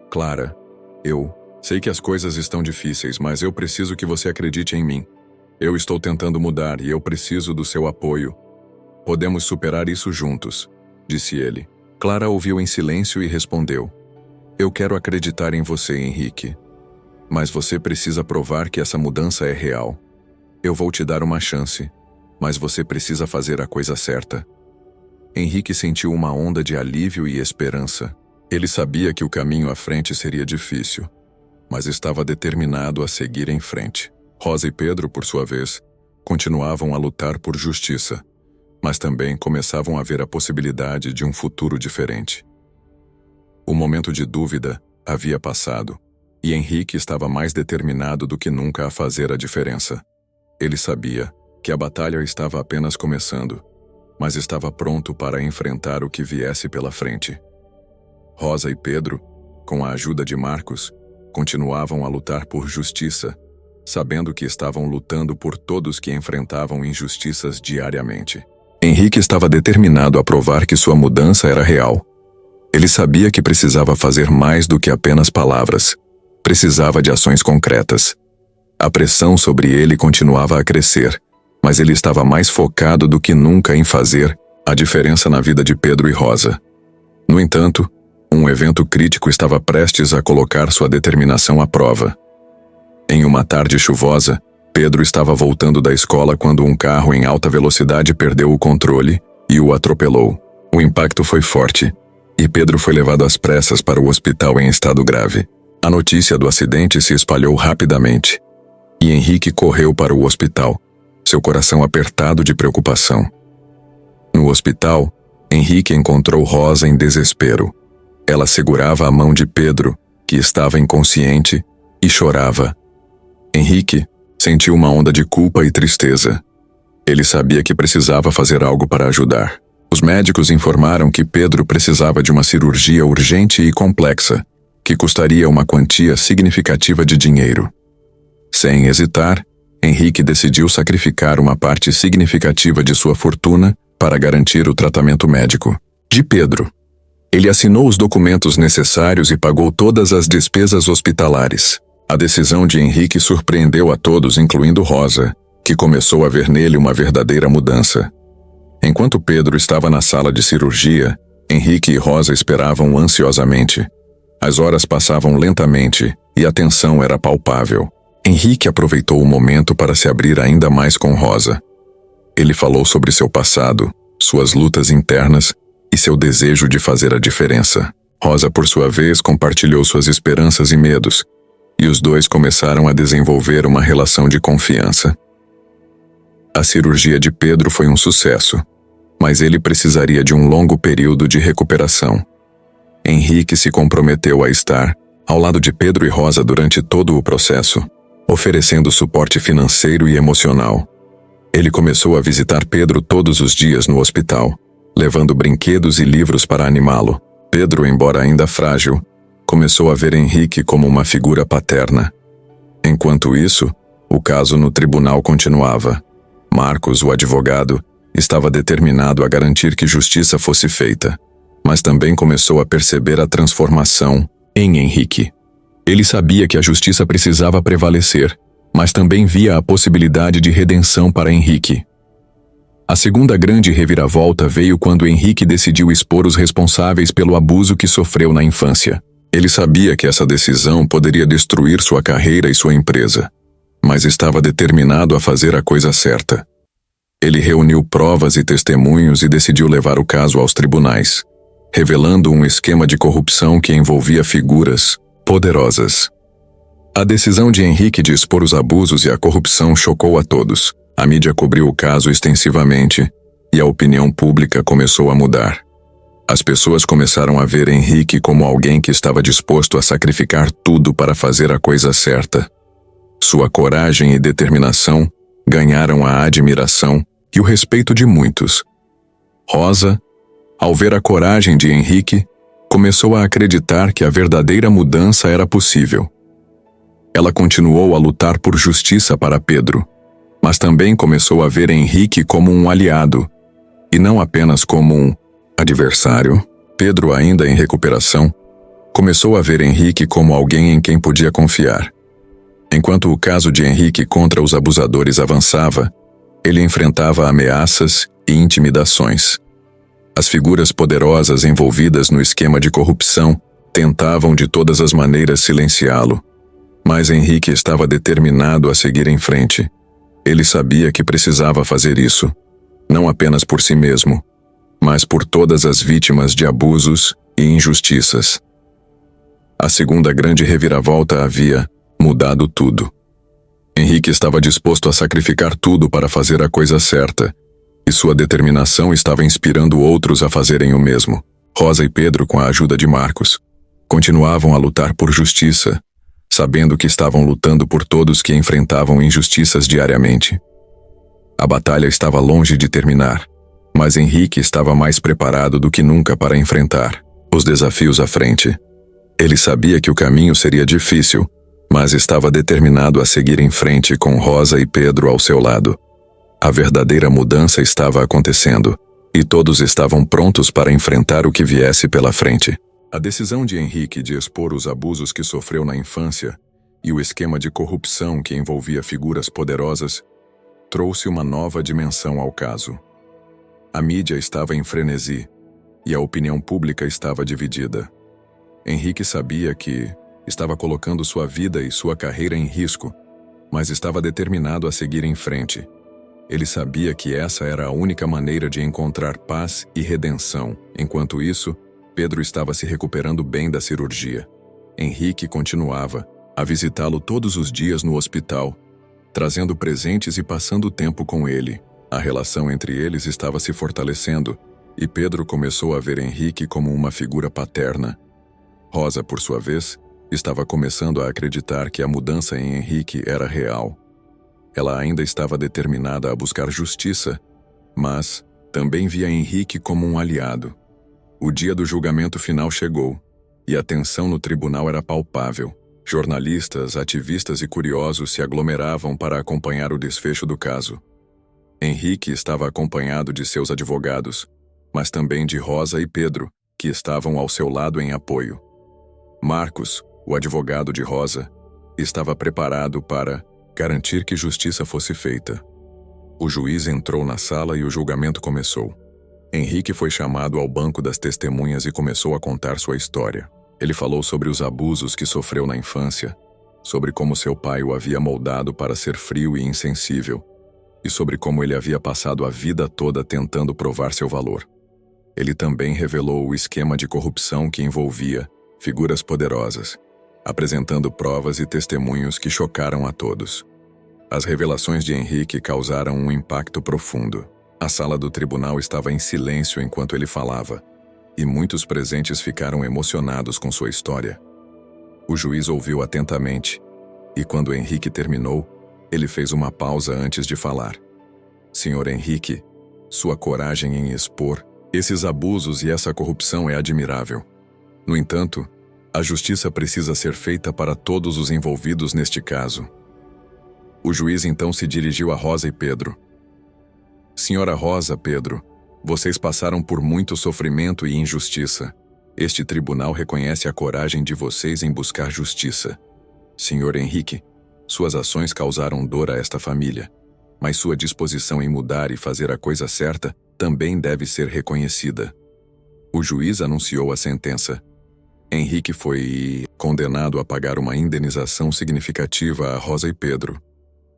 Clara, eu sei que as coisas estão difíceis, mas eu preciso que você acredite em mim. Eu estou tentando mudar e eu preciso do seu apoio. Podemos superar isso juntos, disse ele. Clara ouviu em silêncio e respondeu: Eu quero acreditar em você, Henrique. Mas você precisa provar que essa mudança é real. Eu vou te dar uma chance, mas você precisa fazer a coisa certa. Henrique sentiu uma onda de alívio e esperança. Ele sabia que o caminho à frente seria difícil, mas estava determinado a seguir em frente. Rosa e Pedro, por sua vez, continuavam a lutar por justiça, mas também começavam a ver a possibilidade de um futuro diferente. O momento de dúvida havia passado, e Henrique estava mais determinado do que nunca a fazer a diferença. Ele sabia que a batalha estava apenas começando, mas estava pronto para enfrentar o que viesse pela frente. Rosa e Pedro, com a ajuda de Marcos, continuavam a lutar por justiça, sabendo que estavam lutando por todos que enfrentavam injustiças diariamente. Henrique estava determinado a provar que sua mudança era real. Ele sabia que precisava fazer mais do que apenas palavras. Precisava de ações concretas. A pressão sobre ele continuava a crescer, mas ele estava mais focado do que nunca em fazer a diferença na vida de Pedro e Rosa. No entanto, um evento crítico estava prestes a colocar sua determinação à prova. Em uma tarde chuvosa, Pedro estava voltando da escola quando um carro em alta velocidade perdeu o controle e o atropelou. O impacto foi forte, e Pedro foi levado às pressas para o hospital em estado grave. A notícia do acidente se espalhou rapidamente, e Henrique correu para o hospital, seu coração apertado de preocupação. No hospital, Henrique encontrou Rosa em desespero. Ela segurava a mão de Pedro, que estava inconsciente, e chorava. Henrique sentiu uma onda de culpa e tristeza. Ele sabia que precisava fazer algo para ajudar. Os médicos informaram que Pedro precisava de uma cirurgia urgente e complexa, que custaria uma quantia significativa de dinheiro. Sem hesitar, Henrique decidiu sacrificar uma parte significativa de sua fortuna para garantir o tratamento médico de Pedro. Ele assinou os documentos necessários e pagou todas as despesas hospitalares. A decisão de Henrique surpreendeu a todos, incluindo Rosa, que começou a ver nele uma verdadeira mudança. Enquanto Pedro estava na sala de cirurgia, Henrique e Rosa esperavam ansiosamente. As horas passavam lentamente e a tensão era palpável. Henrique aproveitou o momento para se abrir ainda mais com Rosa. Ele falou sobre seu passado, suas lutas internas e seu desejo de fazer a diferença. Rosa, por sua vez, compartilhou suas esperanças e medos, e os dois começaram a desenvolver uma relação de confiança. A cirurgia de Pedro foi um sucesso, mas ele precisaria de um longo período de recuperação. Henrique se comprometeu a estar ao lado de Pedro e Rosa durante todo o processo, oferecendo suporte financeiro e emocional. Ele começou a visitar Pedro todos os dias no hospital, levando brinquedos e livros para animá-lo. Pedro, embora ainda frágil, começou a ver Henrique como uma figura paterna. Enquanto isso, o caso no tribunal continuava. Marcos, o advogado, estava determinado a garantir que justiça fosse feita, mas também começou a perceber a transformação em Henrique. Ele sabia que a justiça precisava prevalecer, mas também via a possibilidade de redenção para Henrique. A segunda grande reviravolta veio quando Henrique decidiu expor os responsáveis pelo abuso que sofreu na infância. Ele sabia que essa decisão poderia destruir sua carreira e sua empresa, mas estava determinado a fazer a coisa certa. Ele reuniu provas e testemunhos e decidiu levar o caso aos tribunais. revelando um esquema de corrupção que envolvia figuras poderosas. A decisão de Henrique de expor os abusos e a corrupção chocou a todos. A mídia cobriu o caso extensivamente e a opinião pública começou a mudar. As pessoas começaram a ver Henrique como alguém que estava disposto a sacrificar tudo para fazer a coisa certa. Sua coragem e determinação ganharam a admiração e o respeito de muitos. Rosa, ao ver a coragem de Henrique, começou a acreditar que a verdadeira mudança era possível. Ela continuou a lutar por justiça para Pedro, mas também começou a ver Henrique como um aliado, e não apenas como um adversário. Pedro, ainda em recuperação, começou a ver Henrique como alguém em quem podia confiar. Enquanto o caso de Henrique contra os abusadores avançava, ele enfrentava ameaças e intimidações. As figuras poderosas envolvidas no esquema de corrupção tentavam de todas as maneiras silenciá-lo, mas Henrique estava determinado a seguir em frente. Ele sabia que precisava fazer isso, não apenas por si mesmo, mas por todas as vítimas de abusos e injustiças. A segunda grande reviravolta havia mudado tudo. Henrique estava disposto a sacrificar tudo para fazer a coisa certa, e sua determinação estava inspirando outros a fazerem o mesmo. Rosa e Pedro, com a ajuda de Marcos, continuavam a lutar por justiça, sabendo que estavam lutando por todos que enfrentavam injustiças diariamente. A batalha estava longe de terminar, mas Henrique estava mais preparado do que nunca para enfrentar os desafios à frente. Ele sabia que o caminho seria difícil, mas estava determinado a seguir em frente com Rosa e Pedro ao seu lado. A verdadeira mudança estava acontecendo, e todos estavam prontos para enfrentar o que viesse pela frente. A decisão de Henrique de expor os abusos que sofreu na infância e o esquema de corrupção que envolvia figuras poderosas trouxe uma nova dimensão ao caso. A mídia estava em frenesi e a opinião pública estava dividida. Henrique sabia que estava colocando sua vida e sua carreira em risco, mas estava determinado a seguir em frente. Ele sabia que essa era a única maneira de encontrar paz e redenção. Enquanto isso, Pedro estava se recuperando bem da cirurgia. Henrique continuava a visitá-lo todos os dias no hospital, trazendo presentes e passando tempo com ele. A relação entre eles estava se fortalecendo, e Pedro começou a ver Henrique como uma figura paterna. Rosa, por sua vez, estava começando a acreditar que a mudança em Henrique era real. Ela ainda estava determinada a buscar justiça, mas também via Henrique como um aliado. O dia do julgamento final chegou, e a tensão no tribunal era palpável. Jornalistas, ativistas e curiosos se aglomeravam para acompanhar o desfecho do caso. Henrique estava acompanhado de seus advogados, mas também de Rosa e Pedro, que estavam ao seu lado em apoio. Marcos, o advogado de Rosa, estava preparado para garantir que justiça fosse feita. O juiz entrou na sala e o julgamento começou. Henrique foi chamado ao banco das testemunhas e começou a contar sua história. Ele falou sobre os abusos que sofreu na infância, sobre como seu pai o havia moldado para ser frio e insensível, e sobre como ele havia passado a vida toda tentando provar seu valor. Ele também revelou o esquema de corrupção que envolvia figuras poderosas, apresentando provas e testemunhos que chocaram a todos. As revelações de Henrique causaram um impacto profundo. A sala do tribunal estava em silêncio enquanto ele falava, e muitos presentes ficaram emocionados com sua história. O juiz ouviu atentamente, e quando Henrique terminou, ele fez uma pausa antes de falar. Senhor Henrique, sua coragem em expor esses abusos e essa corrupção é admirável. No entanto, a justiça precisa ser feita para todos os envolvidos neste caso. O juiz então se dirigiu a Rosa e Pedro. Senhora Rosa, Pedro, vocês passaram por muito sofrimento e injustiça. Este tribunal reconhece a coragem de vocês em buscar justiça. Senhor Henrique, suas ações causaram dor a esta família, mas sua disposição em mudar e fazer a coisa certa também deve ser reconhecida. O juiz anunciou a sentença. Henrique foi condenado a pagar uma indenização significativa a Rosa e Pedro,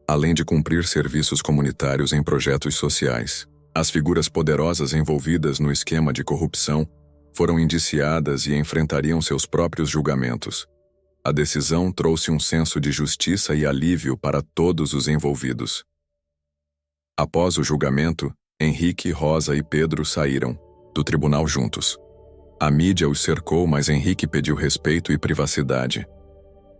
além de cumprir serviços comunitários em projetos sociais. As figuras poderosas envolvidas no esquema de corrupção foram indiciadas e enfrentariam seus próprios julgamentos. A decisão trouxe um senso de justiça e alívio para todos os envolvidos. Após o julgamento, Henrique, Rosa e Pedro saíram do tribunal juntos. A mídia os cercou, mas Henrique pediu respeito e privacidade.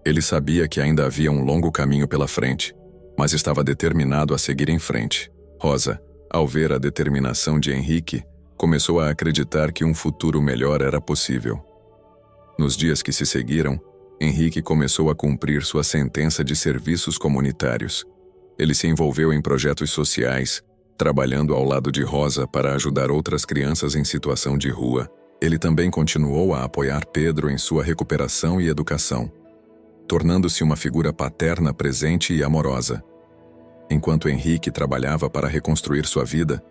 Ele sabia que ainda havia um longo caminho pela frente, mas estava determinado a seguir em frente. Rosa, ao ver a determinação de Henrique, começou a acreditar que um futuro melhor era possível. Nos dias que se seguiram, Henrique começou a cumprir sua sentença de serviços comunitários. Ele se envolveu em projetos sociais, trabalhando ao lado de Rosa para ajudar outras crianças em situação de rua. Ele também continuou a apoiar Pedro em sua recuperação e educação, tornando-se uma figura paterna presente e amorosa. Enquanto Henrique trabalhava para reconstruir sua vida,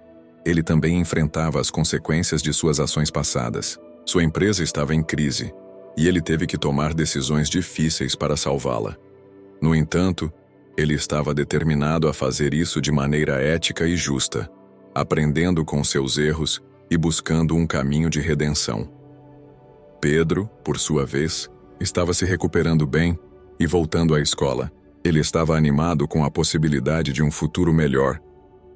ele também enfrentava as consequências de suas ações passadas. Sua empresa estava em crise, e ele teve que tomar decisões difíceis para salvá-la. No entanto, ele estava determinado a fazer isso de maneira ética e justa, aprendendo com seus erros e buscando um caminho de redenção. Pedro, por sua vez, estava se recuperando bem e voltando à escola. Ele estava animado com a possibilidade de um futuro melhor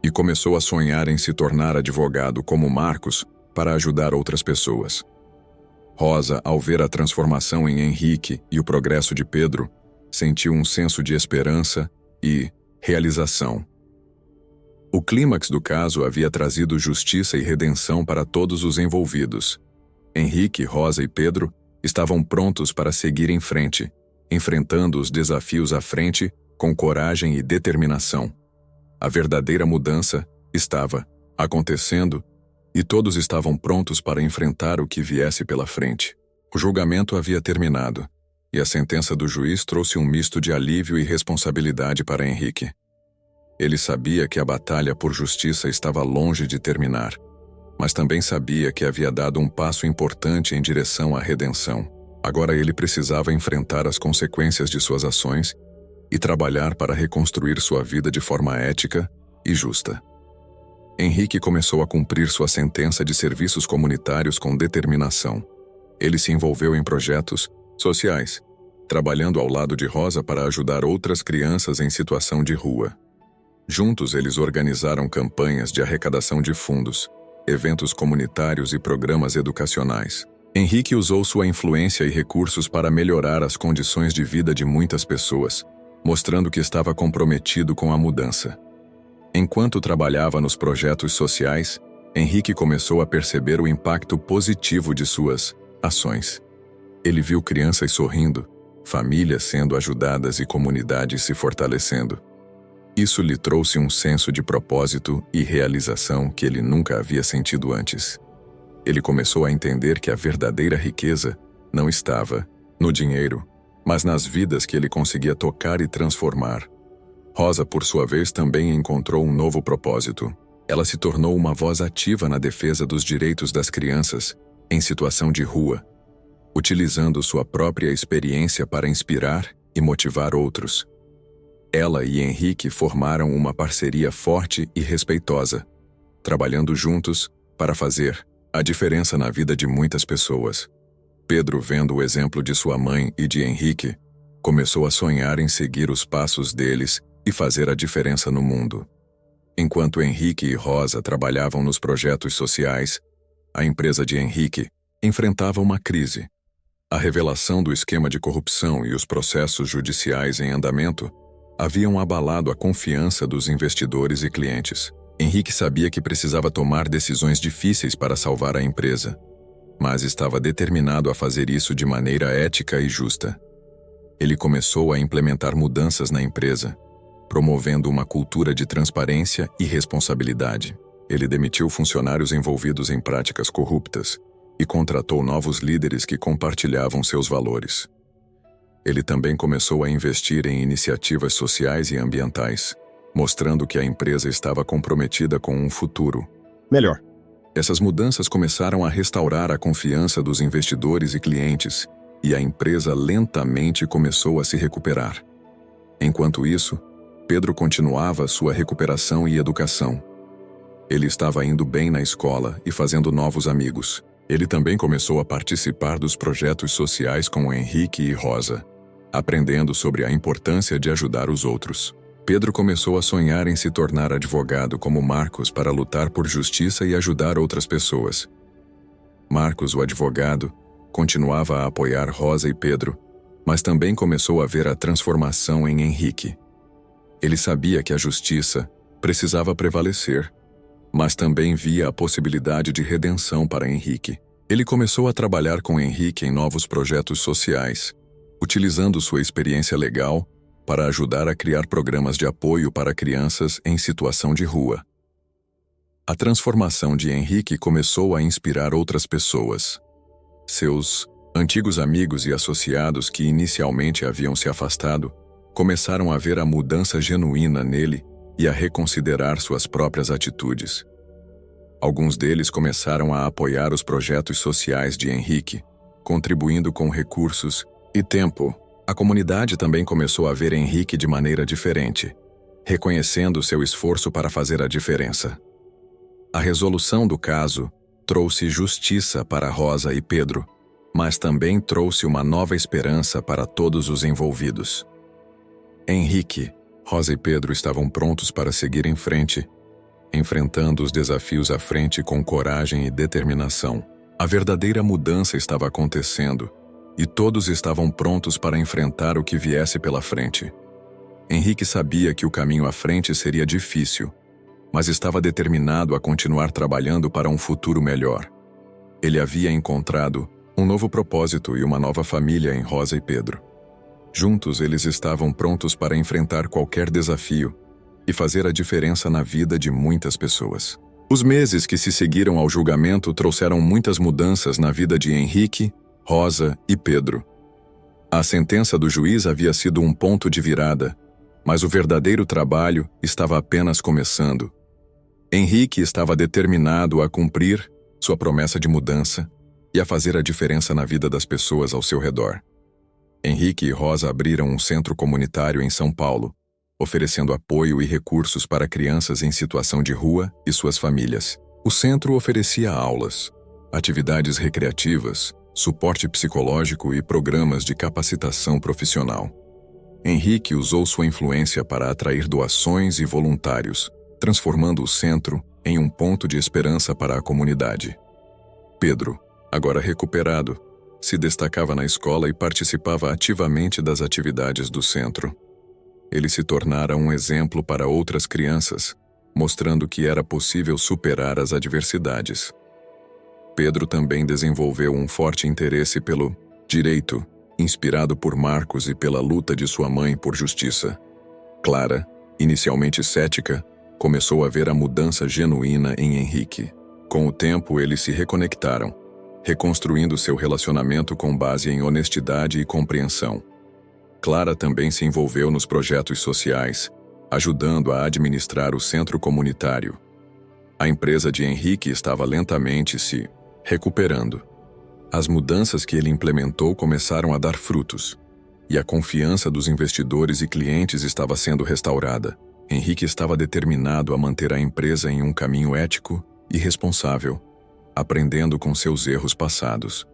e começou a sonhar em se tornar advogado como Marcos para ajudar outras pessoas. Rosa, ao ver a transformação em Henrique e o progresso de Pedro, sentiu um senso de esperança e realização. O clímax do caso havia trazido justiça e redenção para todos os envolvidos. Henrique, Rosa e Pedro estavam prontos para seguir em frente, enfrentando os desafios à frente com coragem e determinação. A verdadeira mudança estava acontecendo e todos estavam prontos para enfrentar o que viesse pela frente. O julgamento havia terminado, e a sentença do juiz trouxe um misto de alívio e responsabilidade para Henrique. Ele sabia que a batalha por justiça estava longe de terminar, mas também sabia que havia dado um passo importante em direção à redenção. Agora ele precisava enfrentar as consequências de suas ações e trabalhar para reconstruir sua vida de forma ética e justa. Henrique começou a cumprir sua sentença de serviços comunitários com determinação. Ele se envolveu em projetos sociais, trabalhando ao lado de Rosa para ajudar outras crianças em situação de rua. Juntos eles organizaram campanhas de arrecadação de fundos, eventos comunitários e programas educacionais. Henrique usou sua influência e recursos para melhorar as condições de vida de muitas pessoas, mostrando que estava comprometido com a mudança. Enquanto trabalhava nos projetos sociais, Henrique começou a perceber o impacto positivo de suas ações. Ele viu crianças sorrindo, famílias sendo ajudadas e comunidades se fortalecendo. Isso lhe trouxe um senso de propósito e realização que ele nunca havia sentido antes. Ele começou a entender que a verdadeira riqueza não estava no dinheiro, mas nas vidas que ele conseguia tocar e transformar. Rosa, por sua vez, também encontrou um novo propósito. Ela se tornou uma voz ativa na defesa dos direitos das crianças em situação de rua, utilizando sua própria experiência para inspirar e motivar outros. Ela e Henrique formaram uma parceria forte e respeitosa, trabalhando juntos para fazer a diferença na vida de muitas pessoas. Pedro, vendo o exemplo de sua mãe e de Henrique, começou a sonhar em seguir os passos deles e fazer a diferença no mundo. Enquanto Henrique e Rosa trabalhavam nos projetos sociais, a empresa de Henrique enfrentava uma crise. A revelação do esquema de corrupção e os processos judiciais em andamento haviam abalado a confiança dos investidores e clientes. Henrique sabia que precisava tomar decisões difíceis para salvar a empresa, mas estava determinado a fazer isso de maneira ética e justa. Ele começou a implementar mudanças na empresa, promovendo uma cultura de transparência e responsabilidade. Ele demitiu funcionários envolvidos em práticas corruptas e contratou novos líderes que compartilhavam seus valores. Ele também começou a investir em iniciativas sociais e ambientais, mostrando que a empresa estava comprometida com um futuro melhor. Essas mudanças começaram a restaurar a confiança dos investidores e clientes, e a empresa lentamente começou a se recuperar. Enquanto isso, Pedro continuava sua recuperação e educação. Ele estava indo bem na escola e fazendo novos amigos. Ele também começou a participar dos projetos sociais com Henrique e Rosa, aprendendo sobre a importância de ajudar os outros. Pedro começou a sonhar em se tornar advogado como Marcos para lutar por justiça e ajudar outras pessoas. Marcos, o advogado, continuava a apoiar Rosa e Pedro, mas também começou a ver a transformação em Henrique. Ele sabia que a justiça precisava prevalecer, mas também via a possibilidade de redenção para Henrique. Ele começou a trabalhar com Henrique em novos projetos sociais, utilizando sua experiência legal para ajudar a criar programas de apoio para crianças em situação de rua. A transformação de Henrique começou a inspirar outras pessoas. Seus antigos amigos e associados que inicialmente haviam se afastado começaram a ver a mudança genuína nele e a reconsiderar suas próprias atitudes. Alguns deles começaram a apoiar os projetos sociais de Henrique, contribuindo com recursos e tempo. A comunidade também começou a ver Henrique de maneira diferente, reconhecendo seu esforço para fazer a diferença. A resolução do caso trouxe justiça para Rosa e Pedro, mas também trouxe uma nova esperança para todos os envolvidos. Henrique, Rosa e Pedro estavam prontos para seguir em frente, enfrentando os desafios à frente com coragem e determinação. A verdadeira mudança estava acontecendo, e todos estavam prontos para enfrentar o que viesse pela frente. Henrique sabia que o caminho à frente seria difícil, mas estava determinado a continuar trabalhando para um futuro melhor. Ele havia encontrado um novo propósito e uma nova família em Rosa e Pedro. Juntos eles estavam prontos para enfrentar qualquer desafio e fazer a diferença na vida de muitas pessoas. Os meses que se seguiram ao julgamento trouxeram muitas mudanças na vida de Henrique, Rosa e Pedro. A sentença do juiz havia sido um ponto de virada, mas o verdadeiro trabalho estava apenas começando. Henrique estava determinado a cumprir sua promessa de mudança e a fazer a diferença na vida das pessoas ao seu redor. Henrique e Rosa abriram um centro comunitário em São Paulo, oferecendo apoio e recursos para crianças em situação de rua e suas famílias. O centro oferecia aulas, atividades recreativas, suporte psicológico e programas de capacitação profissional. Henrique usou sua influência para atrair doações e voluntários, transformando o centro em um ponto de esperança para a comunidade. Pedro, agora recuperado, se destacava na escola e participava ativamente das atividades do centro. Ele se tornara um exemplo para outras crianças, mostrando que era possível superar as adversidades. Pedro também desenvolveu um forte interesse pelo direito, inspirado por Marcos e pela luta de sua mãe por justiça. Clara, inicialmente cética, começou a ver a mudança genuína em Henrique. Com o tempo, eles se reconectaram, reconstruindo seu relacionamento com base em honestidade e compreensão. Clara também se envolveu nos projetos sociais, ajudando a administrar o centro comunitário. A empresa de Henrique estava lentamente se recuperando. As mudanças que ele implementou começaram a dar frutos, e a confiança dos investidores e clientes estava sendo restaurada. Henrique estava determinado a manter a empresa em um caminho ético e responsável, aprendendo com seus erros passados.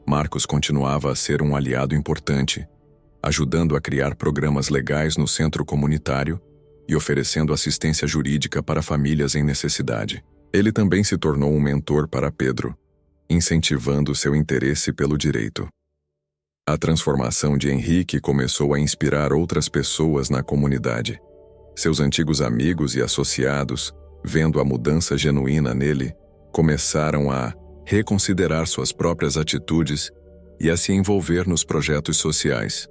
Marcos continuava a ser um aliado importante, ajudando a criar programas legais no centro comunitário e oferecendo assistência jurídica para famílias em necessidade. Ele também se tornou um mentor para Pedro, incentivando seu interesse pelo direito. A transformação de Henrique começou a inspirar outras pessoas na comunidade. Seus antigos amigos e associados, vendo a mudança genuína nele, começaram a reconsiderar suas próprias atitudes e a se envolver nos projetos sociais.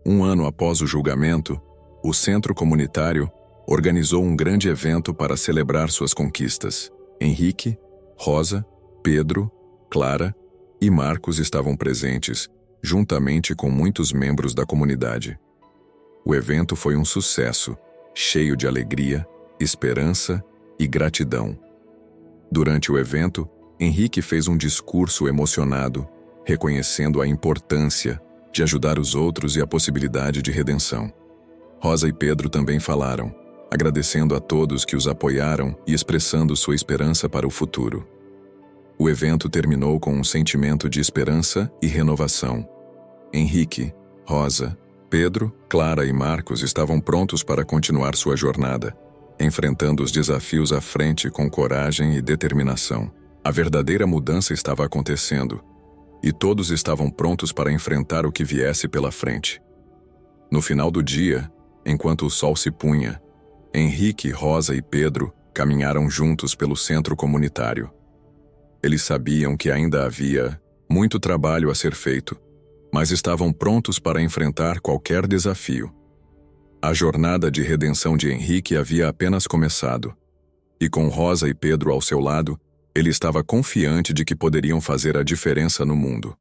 Um ano após o julgamento, o centro comunitário organizou um grande evento para celebrar suas conquistas. Henrique, Rosa, Pedro, Clara e Marcos estavam presentes, juntamente com muitos membros da comunidade. O evento foi um sucesso, cheio de alegria, esperança e gratidão. Durante o evento, Henrique fez um discurso emocionado, reconhecendo a importância de ajudar os outros e a possibilidade de redenção. Rosa e Pedro também falaram, agradecendo a todos que os apoiaram e expressando sua esperança para o futuro. O evento terminou com um sentimento de esperança e renovação. Henrique, Rosa, Pedro, Clara e Marcos estavam prontos para continuar sua jornada, enfrentando os desafios à frente com coragem e determinação. A verdadeira mudança estava acontecendo, e todos estavam prontos para enfrentar o que viesse pela frente. No final do dia, enquanto o sol se punha, Henrique, Rosa e Pedro caminharam juntos pelo centro comunitário. Eles sabiam que ainda havia muito trabalho a ser feito, mas estavam prontos para enfrentar qualquer desafio. A jornada de redenção de Henrique havia apenas começado, e com Rosa e Pedro ao seu lado, ele estava confiante de que poderiam fazer a diferença no mundo.